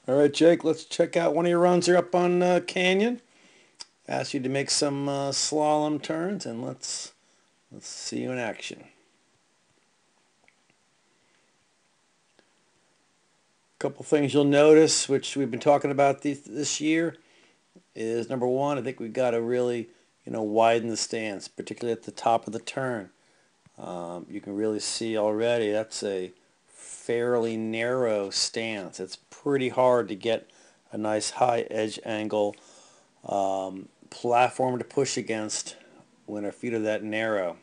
All right, Jake, let's check out one of your runs here up on Canyon. Ask you to make some slalom turns, and let's see you in action. A couple things you'll notice, which we've been talking about this year, is number one, I think we've got to really, widen the stance, particularly at the top of the turn. You can really see already that's a fairly narrow stance. It's pretty hard to get a nice high edge angle platform to push against when our feet are that narrow.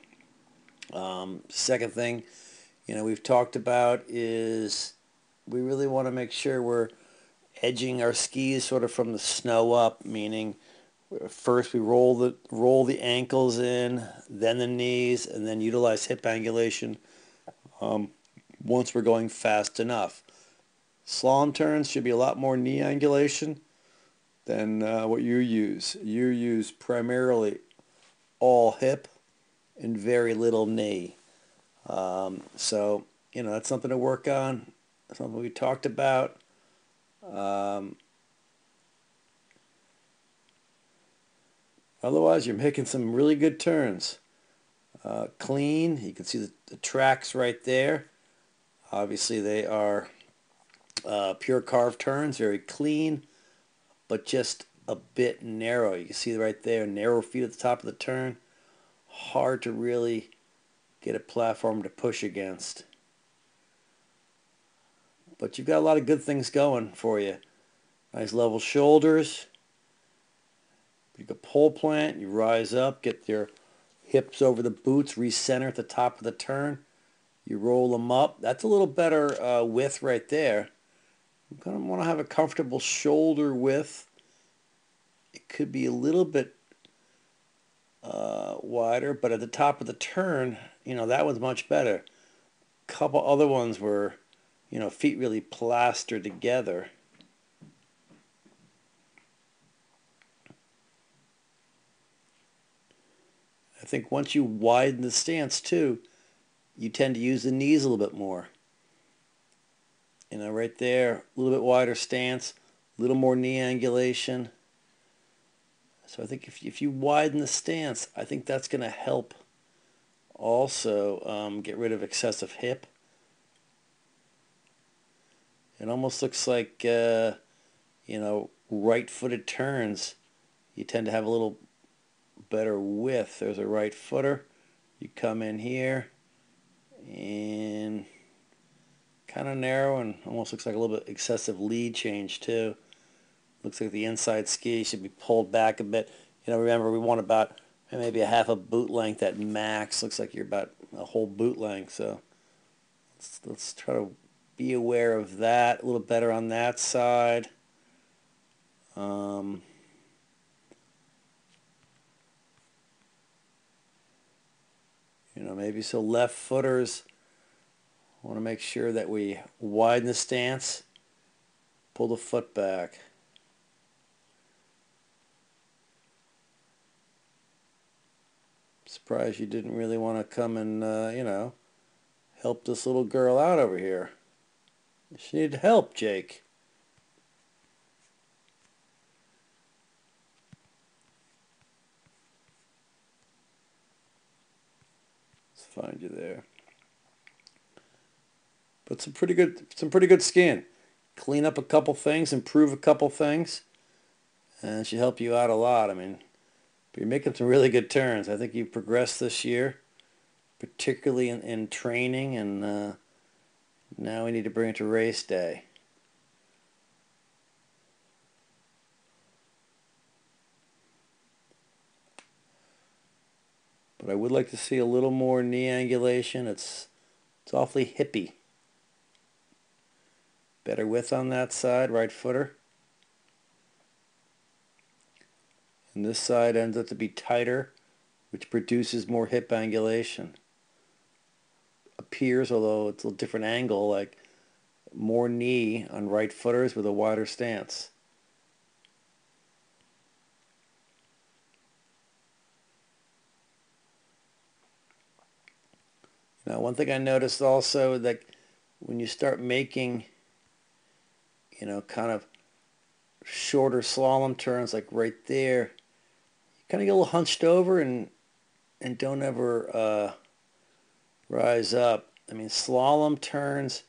Second thing, we've talked about is we really want to make sure we're edging our skis sort of from the snow up, meaning first we roll the ankles in, then the knees, and then utilize hip angulation um, once we're going fast enough. Slalom turns should be a lot more knee angulation than what you use. You use primarily all hip and very little knee. So that's something to work on, something we talked about. Um, Otherwise, you're making some really good turns. Clean, you can see the tracks right there. Obviously, they are pure carved turns, very clean, but just a bit narrow. You can see right there, narrow feet at the top of the turn. Hard to really get a platform to push against. But you've got a lot of good things going for you. Nice level shoulders. You can pole plant, you rise up, get your hips over the boots, recenter at the top of the turn. You roll them up. That's a little better width right there. You're going to want to have a comfortable shoulder width. It could be a little bit wider, but at the top of the turn, that one's much better. A couple other ones were, feet really plastered together. I think once you widen the stance too, you tend to use the knees a little bit more. Right there, a little bit wider stance, a little more knee angulation. So I think if you widen the stance, I think that's going to help also get rid of excessive hip. It almost looks like, right-footed turns. You tend to have a little better width. There's a right footer. You come in here and kind of narrow and almost looks like a little bit excessive lead change too. Looks like the inside ski should be pulled back a bit. Remember we want about maybe a half a boot length at max. Looks like you're about a whole boot length. So let's try to be aware of that a little better on that side. Um, Maybe so left footers want to make sure that we widen the stance, pull the foot back. Surprised you didn't really want to come and, help this little girl out over here. She needed help, Jake. Let's find you there. But some pretty good skiing. Clean up a couple things, improve a couple things, and she helped you out a lot. I mean, you're making some really good turns. I think you've progressed this year, particularly in training, and now we need to bring it to race day. But I would like to see a little more knee angulation. It's awfully hippy. Better width on that side, right footer. And this side ends up to be tighter, which produces more hip angulation. Appears, although it's a different angle, like more knee on right footers with a wider stance. Now, one thing I noticed also that when you start making, kind of shorter slalom turns like right there. You kind of get a little hunched over and don't ever rise up. I mean, slalom turns,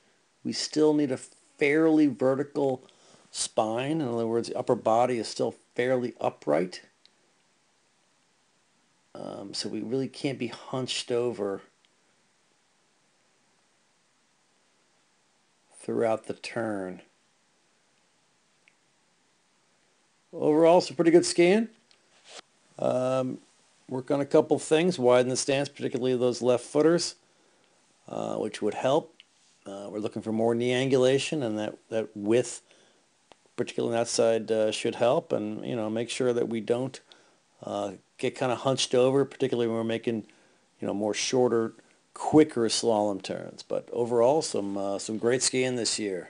we still need a fairly vertical spine. In other words, the upper body is still fairly upright. So we really can't be hunched over throughout the turn. Overall, it's a pretty good scan. Work on a couple things, widen the stance, particularly those left footers, which would help. We're looking for more knee angulation, and that width, particularly on that side, should help. And make sure that we don't get kind of hunched over, particularly when we're making more shorter, quicker slalom turns. But overall, some great skiing this year.